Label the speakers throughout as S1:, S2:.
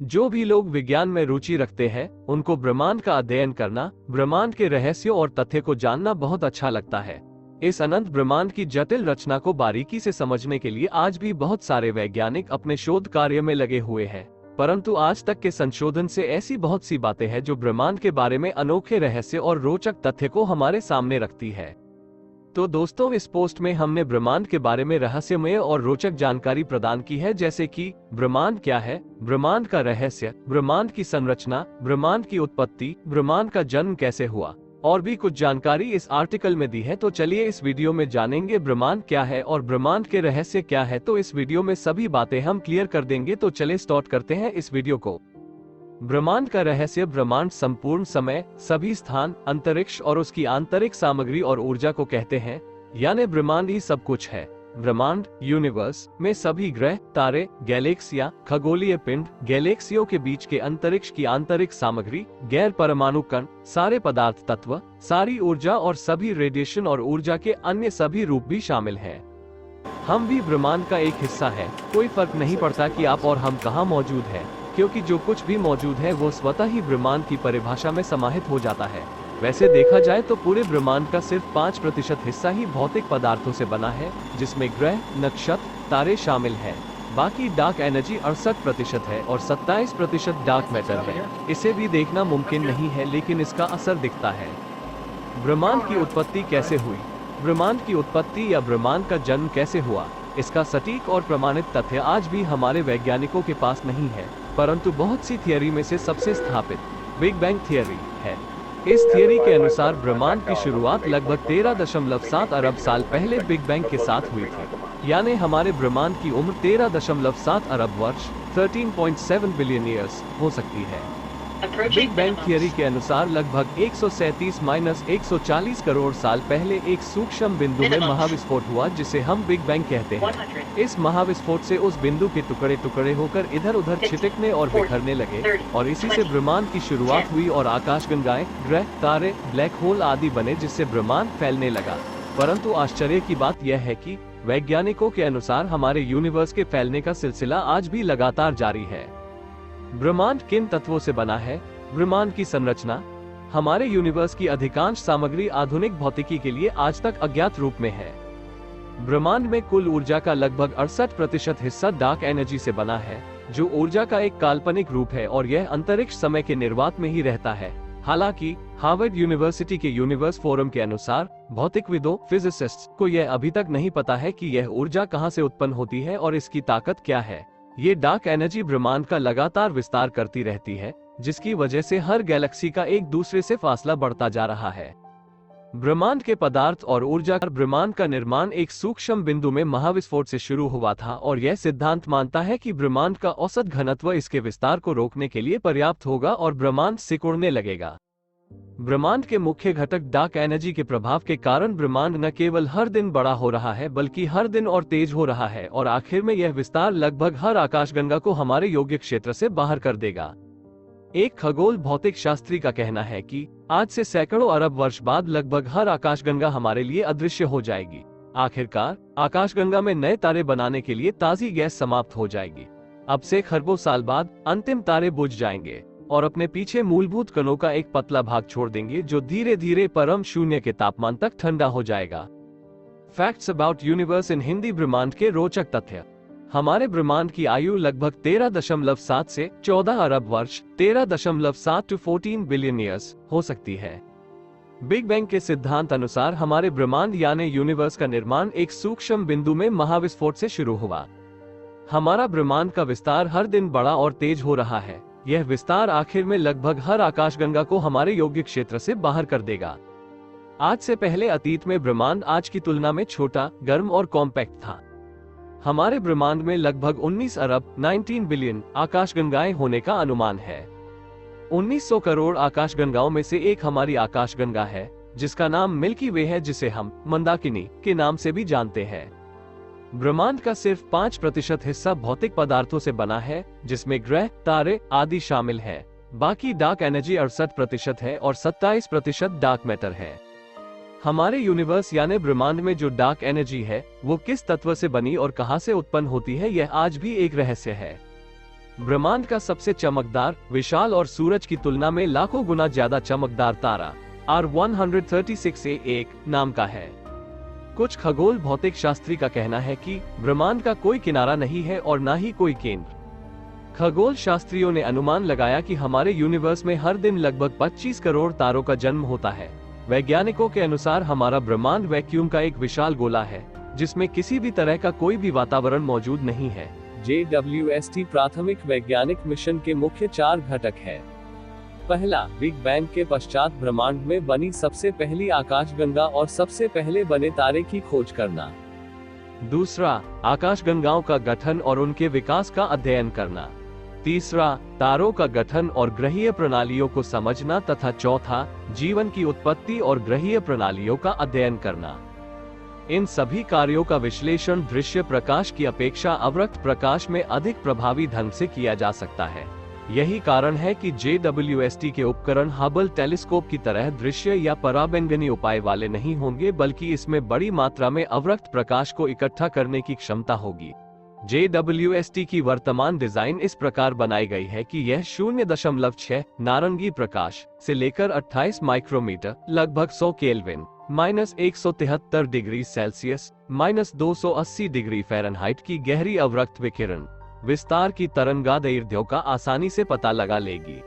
S1: जो भी लोग विज्ञान में रुचि रखते हैं उनको ब्रह्मांड का अध्ययन करना, ब्रह्मांड के रहस्यों और तथ्य को जानना बहुत अच्छा लगता है। इस अनंत ब्रह्मांड की जटिल रचना को बारीकी से समझने के लिए आज भी बहुत सारे वैज्ञानिक अपने शोध कार्य में लगे हुए हैं, परंतु आज तक के संशोधन से ऐसी बहुत सी बातें हैं जो ब्रह्मांड के बारे में अनोखे रहस्य और रोचक तथ्य को हमारे सामने रखती है। तो दोस्तों, इस पोस्ट में हमने ब्रह्मांड के बारे में रहस्यमय और रोचक जानकारी प्रदान की है, जैसे कि ब्रह्मांड क्या है, ब्रह्मांड का रहस्य, ब्रह्मांड की संरचना, ब्रह्मांड की उत्पत्ति, ब्रह्मांड का जन्म कैसे हुआ, और भी कुछ जानकारी इस आर्टिकल में दी है। तो चलिए इस वीडियो में जानेंगे ब्रह्मांड क्या है और ब्रह्मांड के रहस्य क्या है। तो इस वीडियो में सभी बातें हम क्लियर कर देंगे। तो चलिए स्टार्ट करते हैं इस वीडियो को। ब्रह्मांड का रहस्य। ब्रह्मांड संपूर्ण समय, सभी स्थान, अंतरिक्ष और उसकी आंतरिक सामग्री और ऊर्जा को कहते हैं, यानी ब्रह्मांड ही सब कुछ है। ब्रह्मांड यूनिवर्स में सभी ग्रह, तारे, गैलेक्सियां, खगोलीय पिंड, गैलेक्सियों के बीच के अंतरिक्ष की आंतरिक सामग्री, गैर परमाणु कण, सारे पदार्थ तत्व, सारी ऊर्जा और सभी रेडिएशन और ऊर्जा के अन्य सभी रूप भी शामिल हैं। हम भी ब्रह्मांड का एक हिस्सा है। कोई फर्क नहीं पड़ता कि आप और हम कहाँ मौजूद हैं, क्योंकि जो कुछ भी मौजूद है वो स्वतः ही ब्रह्मांड की परिभाषा में समाहित हो जाता है। वैसे देखा जाए तो पूरे ब्रह्मांड का सिर्फ 5% हिस्सा ही भौतिक पदार्थों से बना है, जिसमें ग्रह, नक्षत्र, तारे शामिल हैं। बाकी डार्क एनर्जी 68% है और 27% डार्क मैटर है। इसे भी देखना मुमकिन नहीं है, लेकिन इसका असर दिखता है। ब्रह्मांड की उत्पत्ति कैसे हुई? ब्रह्मांड की उत्पत्ति या ब्रह्मांड का जन्म कैसे हुआ, इसका सटीक और प्रमाणित तथ्य आज भी हमारे वैज्ञानिकों के पास नहीं है, परंतु बहुत सी थियरी में से सबसे स्थापित बिग बैंग थियरी है। इस थियरी के अनुसार ब्रह्मांड की शुरुआत लगभग 13.7 अरब साल पहले बिग बैंग के साथ हुई थी, यानी हमारे ब्रह्मांड की उम्र 13.7 अरब वर्ष 13.7 बिलियन ईयर्स हो सकती है। बिग बैंग थियरी के अनुसार लगभग 137-140 करोड़ साल पहले एक सूक्ष्म बिंदु में महाविस्फोट हुआ, जिसे हम बिग बैंग कहते हैं। इस महाविस्फोट से उस बिंदु के टुकड़े टुकड़े होकर इधर उधर छिटकने और बिखरने लगे, और इसी से ब्रह्मांड की शुरुआत हुई और आकाशगंगाएं, ग्रह, तारे, ब्लैक होल आदि बने, जिससे ब्रह्मांड फैलने लगा। परंतु आश्चर्य की बात यह है कि वैज्ञानिकों के अनुसार हमारे यूनिवर्स के फैलने का सिलसिला आज भी लगातार जारी है। ब्रह्मांड किन तत्वों से बना है? ब्रह्मांड की संरचना। हमारे यूनिवर्स की अधिकांश सामग्री आधुनिक भौतिकी के लिए आज तक अज्ञात रूप में है। ब्रह्मांड में कुल ऊर्जा का लगभग 68% हिस्सा डार्क एनर्जी से बना है, जो ऊर्जा का एक काल्पनिक रूप है और यह अंतरिक्ष समय के निर्वात में ही रहता है। हालांकि हार्वर्ड यूनिवर्सिटी के यूनिवर्स फोरम के अनुसार भौतिकविदों, फिजिसिस्ट्स को यह अभी तक नहीं पता है कि यह ऊर्जा कहां से उत्पन्न होती है और इसकी ताकत क्या है। ये डार्क एनर्जी ब्रह्मांड का लगातार विस्तार करती रहती है, जिसकी वजह से हर गैलेक्सी का एक दूसरे से फासला बढ़ता जा रहा है। ब्रह्मांड के पदार्थ और ऊर्जा। ब्रह्मांड का निर्माण एक सूक्ष्म बिंदु में महाविस्फोट से शुरू हुआ था, और यह सिद्धांत मानता है कि ब्रह्मांड का औसत घनत्व इसके विस्तार को रोकने के लिए पर्याप्त होगा और ब्रह्मांड सिकुड़ने लगेगा। ब्रह्मांड के मुख्य घटक। डार्क एनर्जी के प्रभाव के कारण ब्रह्मांड न केवल हर दिन बड़ा हो रहा है, बल्कि हर दिन और तेज हो रहा है, और आखिर में यह विस्तार लगभग हर आकाशगंगा को हमारे योग्य क्षेत्र से बाहर कर देगा। एक खगोल भौतिक शास्त्री का कहना है कि आज से सैकड़ों अरब वर्ष बाद लगभग हर आकाशगंगा हमारे लिए अदृश्य हो जाएगी। आखिरकार आकाशगंगा में नए तारे बनाने के लिए ताजी गैस समाप्त हो जाएगी। अब से खरबों साल बाद अंतिम तारे बुझ जाएंगे और अपने पीछे मूलभूत कणों का एक पतला भाग छोड़ देंगे, जो धीरे धीरे परम शून्य के तापमान तक ठंडा हो जाएगा। Facts about universe in Hindi. ब्रह्मांड के रोचक तथ्य। हमारे ब्रह्मांड की आयु लगभग 13.7 से 14 अरब वर्ष 13.7 to 14 बिलियन ईयर्स हो सकती है। बिग बैंग के सिद्धांत अनुसार हमारे ब्रह्मांड यानी यूनिवर्स का निर्माण एक सूक्ष्म बिंदु में महाविस्फोट से शुरू हुआ। हमारा ब्रह्मांड का विस्तार हर दिन बड़ा और तेज हो रहा है। यह विस्तार आखिर में लगभग हर आकाशगंगा को हमारे योग्य क्षेत्र से बाहर कर देगा। आज से पहले अतीत में ब्रह्मांड आज की तुलना में छोटा, गर्म और कॉम्पैक्ट था। हमारे ब्रह्मांड में लगभग 19 अरब 19 बिलियन आकाशगंगाएं होने का अनुमान है। 1900 करोड़ आकाशगंगाओं में से एक हमारी आकाशगंगा है, जिसका नाम मिल्की वे है, जिसे हम मंदाकिनी के नाम से भी जानते हैं। ब्रह्मांड का सिर्फ 5% हिस्सा भौतिक पदार्थों से बना है, जिसमें ग्रह, तारे आदि शामिल है। बाकी डार्क एनर्जी 68% है और 27% डार्क मैटर है। हमारे यूनिवर्स यानी ब्रह्मांड में जो डार्क एनर्जी है वो किस तत्व से बनी और कहां से उत्पन्न होती है, यह आज भी एक रहस्य है। ब्रह्मांड का सबसे चमकदार, विशाल और सूरज की तुलना में लाखों गुना ज्यादा चमकदार तारा R136A1 नाम का है। कुछ खगोल भौतिक शास्त्री का कहना है कि ब्रह्मांड का कोई किनारा नहीं है और न ही कोई केंद्र। खगोल शास्त्रियों ने अनुमान लगाया कि हमारे यूनिवर्स में हर दिन लगभग 25 करोड़ तारों का जन्म होता है। वैज्ञानिकों के अनुसार हमारा ब्रह्मांड वैक्यूम का एक विशाल गोला है, जिसमें किसी भी तरह का कोई भी वातावरण मौजूद नहीं है। JWST प्राथमिक वैज्ञानिक मिशन के मुख्य 4 घटक है। पहला, बिग बैंग के पश्चात ब्रह्मांड में बनी सबसे पहली आकाशगंगा और सबसे पहले बने तारे की खोज करना। दूसरा, आकाशगंगाओं का गठन और उनके विकास का अध्ययन करना। तीसरा, तारों का गठन और ग्रहीय प्रणालियों को समझना तथा चौथा, जीवन की उत्पत्ति और ग्रहीय प्रणालियों का अध्ययन करना। इन सभी कार्यों का विश्लेषण दृश्य प्रकाश की अपेक्षा अवरक्त प्रकाश में अधिक प्रभावी ढंग से किया जा सकता है। यही कारण है कि JWST के उपकरण हबल टेलीस्कोप की तरह दृश्य या पराबैंगनी उपाय वाले नहीं होंगे, बल्कि इसमें बड़ी मात्रा में अवरक्त प्रकाश को इकट्ठा करने की क्षमता होगी। JWST की वर्तमान डिजाइन इस प्रकार बनाई गई है कि यह 0.6 नारंगी प्रकाश से लेकर 28 माइक्रोमीटर लगभग 100 kelvin -173 degree Celsius -280 degree Fahrenheit की गहरी अवरक्त विकिरण विस्तार की तरंगादैर्ध्यों का आसानी से पता लगा लेगी।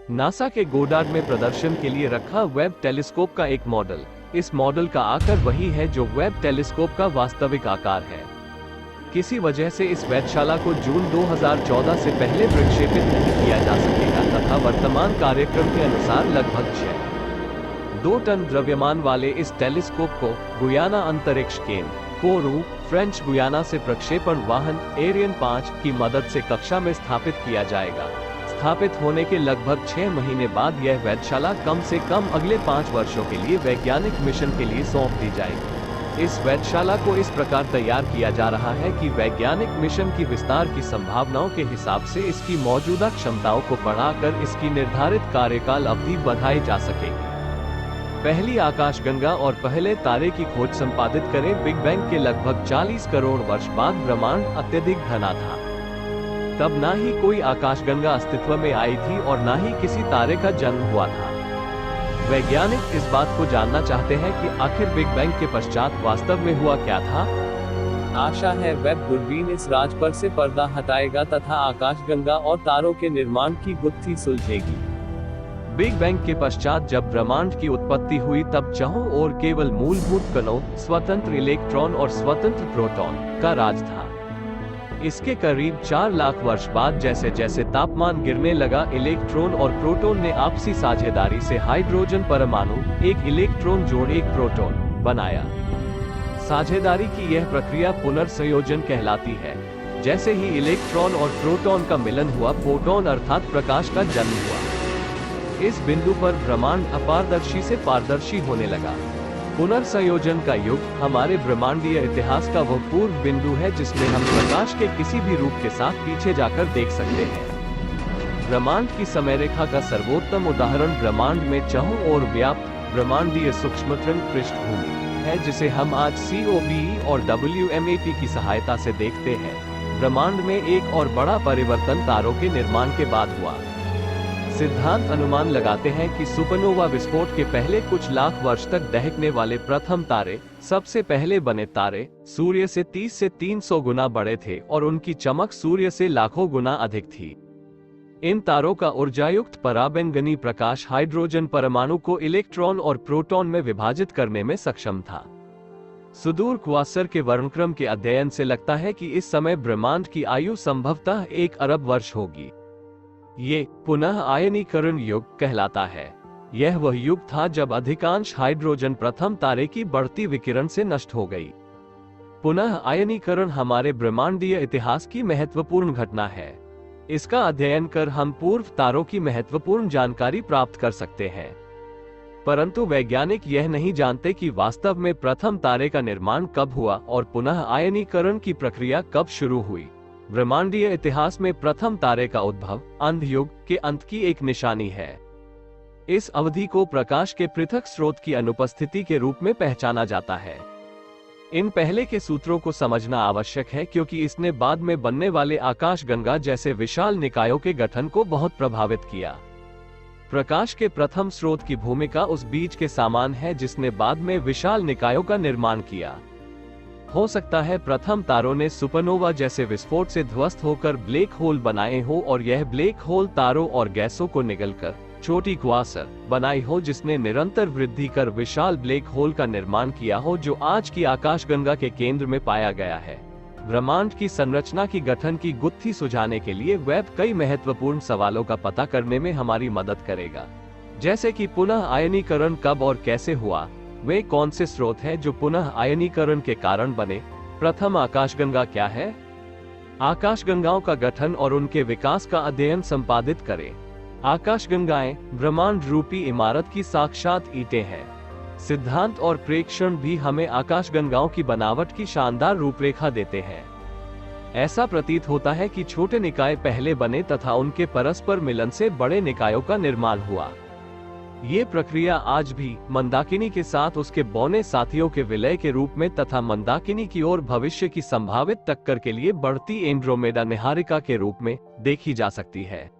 S1: नासा के गोडार्ड में प्रदर्शन के लिए रखा वेब टेलीस्कोप का एक मॉडल, इस मॉडल का आकार वही है जो वेब टेलीस्कोप का वास्तविक आकार है। किसी वजह से इस वेधशाला को जून 2014 से पहले प्रक्षेपित नहीं किया जा सकेगा तथा वर्तमान कार्यक्रम के अनुसार लगभग 2 टन द्रव्यमान वाले इस टेलीस्कोप को गुयाना अंतरिक्ष केंद्र कोरू, फ्रेंच गुयाना से प्रक्षेपण वाहन एरियन 5 की मदद से कक्षा में स्थापित किया जाएगा। स्थापित होने के लगभग 6 महीने बाद यह वेधशाला कम से कम अगले 5 वर्षों के लिए वैज्ञानिक मिशन के लिए सौंप दी जाएगी। इस वेधशाला को इस प्रकार तैयार किया जा रहा है कि वैज्ञानिक मिशन की विस्तार की संभावनाओं के हिसाब से इसकी मौजूदा क्षमताओं को बढ़ाकर इसकी निर्धारित कार्यकाल अवधि बढ़ाई जा सकेगी। पहली आकाशगंगा और पहले तारे की खोज संपादित करें। बिग बैंग के लगभग 40 करोड़ वर्ष बाद ब्रह्मांड अत्यधिक घना था। तब ना ही कोई आकाशगंगा अस्तित्व में आई थी और ना ही किसी तारे का जन्म हुआ था। वैज्ञानिक इस बात को जानना चाहते हैं कि आखिर बिग बैंग के पश्चात वास्तव में हुआ क्या था। आशा है वेब दूरबीन इस राज पर से पर्दा हटाएगा तथा आकाशगंगा और तारों के निर्माण की गुत्थी सुलझेगी। बिग बैंग के पश्चात जब ब्रह्मांड की उत्पत्ति हुई तब चारों ओर केवल मूलभूत कणों, स्वतंत्र इलेक्ट्रॉन और स्वतंत्र प्रोटॉन का राज था। इसके करीब 4 लाख वर्ष बाद जैसे जैसे तापमान गिरने लगा, इलेक्ट्रॉन और प्रोटॉन ने आपसी साझेदारी से हाइड्रोजन परमाणु, एक इलेक्ट्रॉन जोड़ एक प्रोटॉन बनाया। साझेदारी की यह प्रक्रिया पुनर्संयोजन कहलाती है। जैसे ही इलेक्ट्रॉन और प्रोटॉन का मिलन हुआ, फोटॉन अर्थात प्रकाश का जन्म हुआ। इस बिंदु पर ब्रह्मांड अपारदर्शी से पारदर्शी होने लगा। पुनर्संयोजन का युग हमारे ब्रह्मांडीय इतिहास का वह पूर्व बिंदु है जिसमें हम प्रकाश के किसी भी रूप के साथ पीछे जाकर देख सकते हैं। ब्रह्मांड की समय रेखा का सर्वोत्तम उदाहरण ब्रह्मांड में चारों ओर व्याप्त ब्रह्मांडीय सूक्ष्मतरंग पृष्ठभूमि है, जिसे हम आज COBE और WMAP की सहायता से देखते हैं। ब्रह्मांड में एक और बड़ा परिवर्तन तारों के निर्माण के बाद हुआ। सिद्धांत अनुमान लगाते हैं कि सुपरनोवा विस्फोट के पहले कुछ लाख वर्ष तक दहकने वाले प्रथम तारे, सबसे पहले बने तारे, सूर्य से 30 से 300 गुना बड़े थे और उनकी चमक सूर्य से लाखों गुना अधिक थी। इन तारों का ऊर्जायुक्त पराबैंगनी प्रकाश हाइड्रोजन परमाणु को इलेक्ट्रॉन और प्रोटॉन में विभाजित करने में सक्षम था। सुदूर क्वासर के वर्णक्रम के अध्ययन से लगता है कि इस समय ब्रह्मांड की आयु संभवतः 1 अरब वर्ष होगी। ये पुनः आयनीकरण युग कहलाता है। यह वह युग था जब अधिकांश हाइड्रोजन प्रथम तारे की बढ़ती विकिरण से नष्ट हो गई। पुनः आयनीकरण हमारे ब्रह्मांडीय इतिहास की महत्वपूर्ण घटना है। इसका अध्ययन कर हम पूर्व तारों की महत्वपूर्ण जानकारी प्राप्त कर सकते हैं। परंतु वैज्ञानिक यह नहीं जानते कि वास्तव में प्रथम तारे का निर्माण कब हुआ और पुनः आयनीकरण की प्रक्रिया कब शुरू हुई। ब्रह्मांडीय इतिहास में प्रथम तारे का उद्भव अंध युग के अंत की एक निशानी है। इस अवधि को प्रकाश के पृथक स्रोत की अनुपस्थिति के रूप में पहचाना जाता है। इन पहले के सूत्रों को समझना आवश्यक है क्योंकि इसने बाद में बनने वाले आकाशगंगा जैसे विशाल निकायों के गठन को बहुत प्रभावित किया। प्रकाश के प्रथम स्रोत की भूमिका उस बीज के समान है जिसने बाद में विशाल निकायों का निर्माण किया। हो सकता है प्रथम तारों ने सुपरनोवा जैसे विस्फोट से ध्वस्त होकर ब्लैक होल बनाए हो और यह ब्लैक होल तारों और गैसों को निगलकर छोटी क्वासर बनाई हो जिसने निरंतर वृद्धि कर विशाल ब्लैक होल का निर्माण किया हो जो आज की आकाशगंगा के केंद्र में पाया गया है। ब्रह्मांड की संरचना की गठन की गुत्थी सुझाने के लिए वेब कई महत्वपूर्ण सवालों का पता करने में हमारी मदद करेगा, जैसे कि पुनः आयनीकरण कब और कैसे हुआ, वे कौन से स्रोत हैं जो पुनः आयनीकरण के कारण बने, प्रथम आकाशगंगा क्या है, आकाशगंगाओं का गठन और उनके विकास का अध्ययन संपादित करें। आकाशगंगाएं ब्रह्मांड रूपी इमारत की साक्षात ईंटें हैं। सिद्धांत और प्रेक्षण भी हमें आकाशगंगाओं की बनावट की शानदार रूपरेखा देते हैं। ऐसा प्रतीत होता है कि छोटे निकाय पहले बने तथा उनके परस्पर मिलन से बड़े निकायों का निर्माण हुआ। ये प्रक्रिया आज भी मंदाकिनी के साथ उसके बौने साथियों के विलय के रूप में तथा मंदाकिनी की ओर भविष्य की संभावित टक्कर के लिए बढ़ती एंड्रोमेडा निहारिका के रूप में देखी जा सकती है।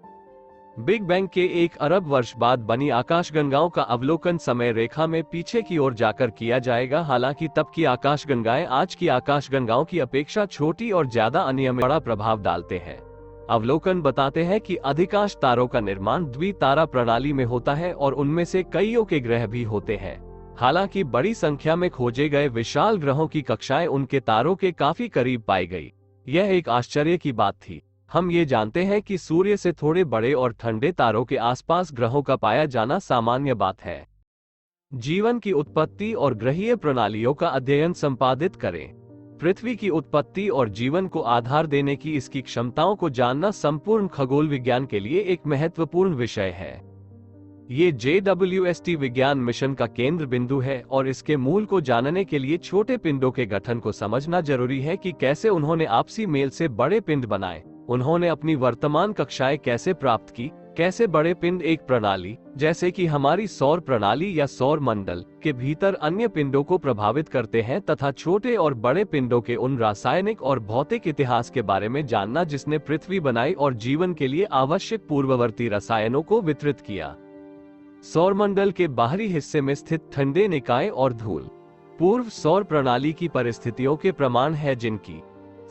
S1: बिग बैंग के 1 अरब वर्ष बाद बनी आकाशगंगाओं का अवलोकन समय रेखा में पीछे की ओर जाकर किया जाएगा। हालांकि तब की आकाशगंगाएं आज की आकाशगंगाओं की अपेक्षा छोटी और ज्यादा अनियमित बड़ा प्रभाव डालते हैं। अवलोकन बताते हैं कि अधिकांश तारों का निर्माण द्वितारा प्रणाली में होता है और उनमें से कईयों के ग्रह भी होते हैं। हालांकि बड़ी संख्या में खोजे गए विशाल ग्रहों की कक्षाएं उनके तारों के काफी करीब पाई गई। यह एक आश्चर्य की बात थी। हम ये जानते हैं कि सूर्य से थोड़े बड़े और ठंडे तारों के आसपास ग्रहों का पाया जाना सामान्य बात है। जीवन की उत्पत्ति और ग्रहीय प्रणालियों का अध्ययन संपादित करें। पृथ्वी की उत्पत्ति और जीवन को आधार देने की इसकी क्षमताओं को जानना संपूर्ण खगोल विज्ञान के लिए एक महत्वपूर्ण विषय है। ये JWST विज्ञान मिशन का केंद्र बिंदु है और इसके मूल को जानने के लिए छोटे पिंडों के गठन को समझना जरूरी है कि कैसे उन्होंने आपसी मेल से बड़े पिंड बनाए, उन्होंने अपनी वर्तमान कक्षाएं कैसे प्राप्त की, कैसे बड़े पिंड एक प्रणाली जैसे कि हमारी सौर प्रणाली या सौर मंडल के भीतर अन्य पिंडों को प्रभावित करते हैं तथा छोटे और बड़े पिंडों के उन रासायनिक और भौतिक इतिहास के बारे में जानना जिसने पृथ्वी बनाई और जीवन के लिए आवश्यक पूर्ववर्ती रसायनों को वितरित किया। सौरमंडल के बाहरी हिस्से में स्थित ठंडे निकाय और धूल पूर्व सौर प्रणाली की परिस्थितियों के प्रमाण है जिनकी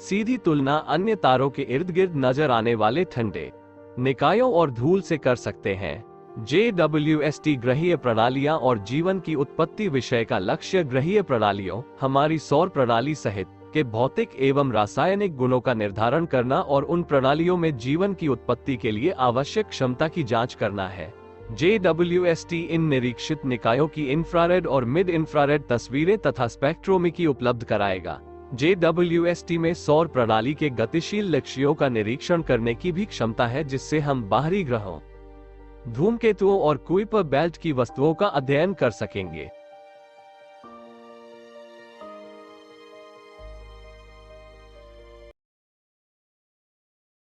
S1: सीधी तुलना अन्य तारों के इर्द गिर्द नजर आने वाले ठंडे निकायों और धूल से कर सकते हैं। JWST ग्रहीय प्रणालियां और जीवन की उत्पत्ति विषय का लक्ष्य ग्रहीय प्रणालियों, हमारी सौर प्रणाली सहित के भौतिक एवं रासायनिक गुणों का निर्धारण करना और उन प्रणालियों में जीवन की उत्पत्ति के लिए आवश्यक क्षमता की जांच करना है। JWST इन निरीक्षित निकायों की इंफ्रारेड और मिड इंफ्रारेड तस्वीरें तथा स्पेक्ट्रोमेट्री उपलब्ध कराएगा। JWST में सौर प्रणाली के गतिशील लक्ष्यों का निरीक्षण करने की भी क्षमता है जिससे हम बाहरी ग्रहों, धूमकेतुओं और कुइपर बेल्ट की वस्तुओं का अध्ययन कर सकेंगे।